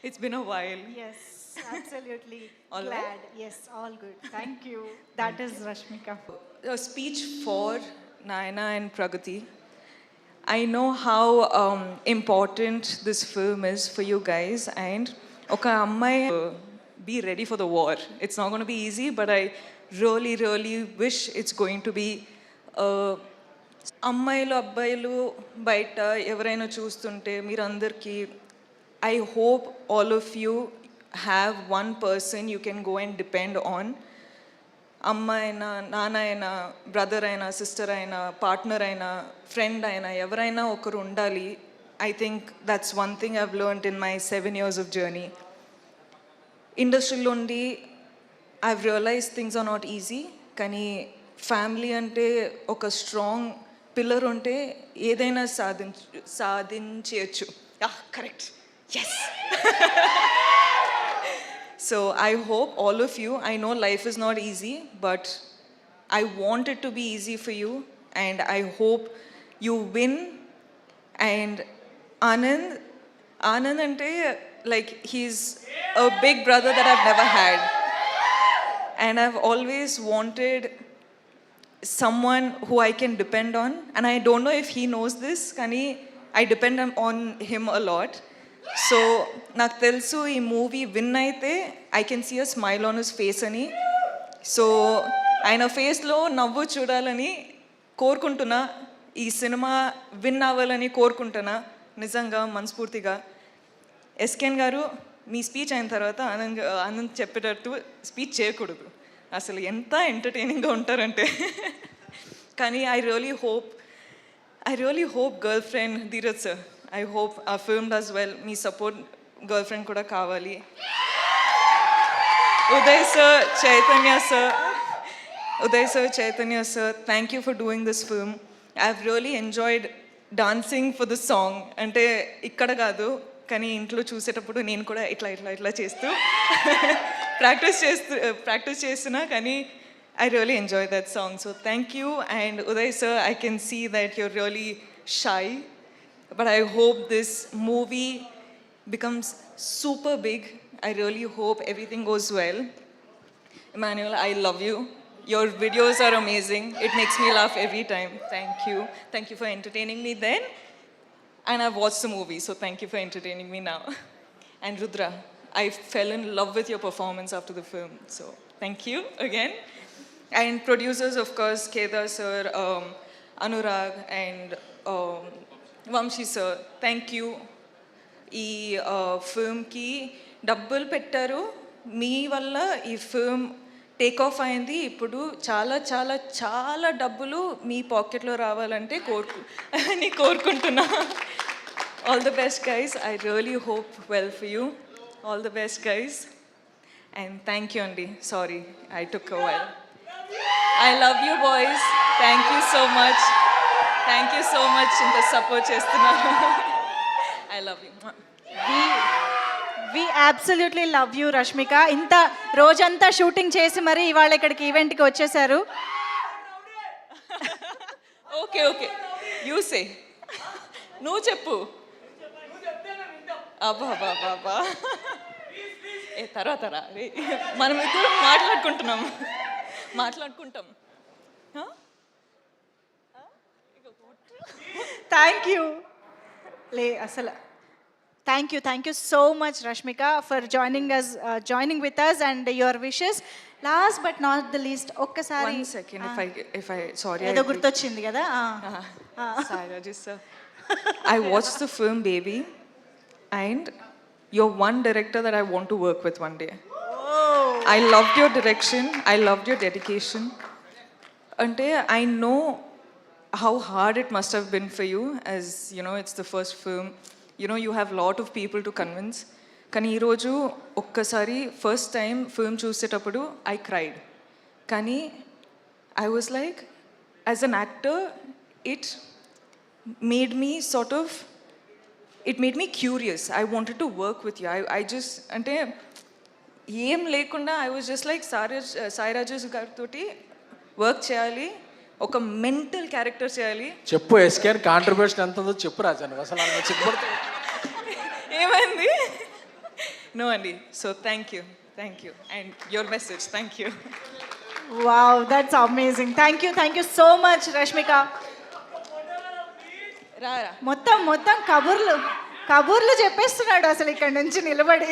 It's been a while. Yes, absolutely. All Glad. right? Yes, all good. Thank you. That is Rashmika. A speech for Naina and Pragati. I know how important this film is for you guys, and okay, Ammai, be ready for the war. It's not going to be easy, but I really wish it's going to be. అమ్మాయిలు అబ్బాయిలు బయట ఎవరైనా చూస్తుంటే మీరందరికీ I hope all of you have one person you can go and depend on. అమ్మ అయినా నాన్న అయినా బ్రదర్ అయినా సిస్టర్ అయినా పార్ట్నర్ అయినా ఫ్రెండ్ అయినా ఎవరైనా ఒకరు ఉండాలి. I think that's one thing I've learned in my 7 years of journey. ఇండస్ట్రీలో ఉండి I've realize things are not easy, కానీ ఫ్యామిలీ అంటే ఒక స్ట్రాంగ్ పిల్లర్ ఉంటే ఏదైనా సాధించవచ్చు. Correct, yes. So I hope all of you, I know life is not easy, but I want it to be easy for you, and I hope you win. And Anand ante, like, he's a big brother that I've never had, and I've always wanted someone who I can depend on, and I don't know if he knows this, kani I depend on him a lot. So నాకు తెలుసు ఈ movie win అయితే I can see a smile on his face అని. So ఆయన ఫేస్లో నవ్వు చూడాలని కోరుకుంటున్నా. ఈ సినిమా విన్ అవ్వాలని కోరుకుంటున్నా నిజంగా మనస్ఫూర్తిగా. ఎస్కెన్ గారు, మీ స్పీచ్ అయిన తర్వాత ఆనంద్ చెప్పేటట్టు స్పీచ్ చేయకూడదు, అసలు ఎంత ఎంటర్టైనింగ్గా ఉంటారంటే. కానీ I really hope girl friend Dheeraj sir, I hope our film does well. Me support girlfriend kuda kavali. Uday sir, Chaitanya sir, thank you for doing this film. I've really enjoyed dancing for the song. Ante ikkada kaadu, kani intlo chusetappudu nenu kuda itla chestu practice chestuna, kani I really enjoyed that song. So thank you. And Uday sir, I can see that you're really shy, but I hope this movie becomes super big. I really hope everything goes well. Emmanuel, I love you. Your videos are amazing. It makes me laugh every time. Thank you. Thank you for entertaining me then. And I've watched the movie, so thank you for entertaining me now. And Rudra, I fell in love with your performance after the film. So thank you again. And producers, of course, Kedar sir, Anurag, and Vamshi sir, thank you. ఈ ఫిల్మ్కి డబ్బులు పెట్టారు, మీ వల్ల ఈ film take off అయింది. ఇప్పుడు చాలా చాలా చాలా డబ్బులు మీ పాకెట్లో రావాలంటే కోరుకుంటున్నా. All the best guys. I really hope well for you. All the best guys. And thank you అండి. Sorry I took a while. I love you boys. Thank you so much. Thank you so much ఇంత support చేస్తున్నారు. I love you. We absolutely love you Rashmika. ఇంత రోజంతా shooting చేసి మరి ఇవాళ ఇక్కడికి ఈవెంట్కి వచ్చేసారు. ఓకే యూ సే, నువ్వు చెప్పు. అబ్బా ఏ తర్వాత మనం ఇద్దరు మాట్లాడుకుంటాం. Thank you. అసలు thank you so much Rashmika for joining with us and your wishes. Last but not the least, ఒక్కసారి ఏదో గుర్తొచ్చింది కదా. I watched the film Baby, and you're one director that I want to work with one day. I loved your direction, I loved your dedication. Ante I know how hard it must have been for you, as you know, it's the first film. You know, you have a lot of people to convince. Kani ee roju okkasari first time film chusetappudu I cried. Kani I was like, as an actor, it made me curious. I wanted to work with you. I just ante ఏం లేకుండా I was just like, Sai Rajesh గారితోటి work చేయాలి, ఒక mental character చేయాలి. చెప్పు ఎస్కేన్ contribution ఎంత ఉందో చెప్పు రాజా. అసలు చెప్పుకుంటే ఏమైంది? No, Andy. So thank you. And your message, thank you. Wow that's amazing. Thank you so much Rashmika. Rara. మొత్తం కబుర్లు చెప్పేస్తున్నాడు అసలు ఇక్కడ నుంచి నిలబడి.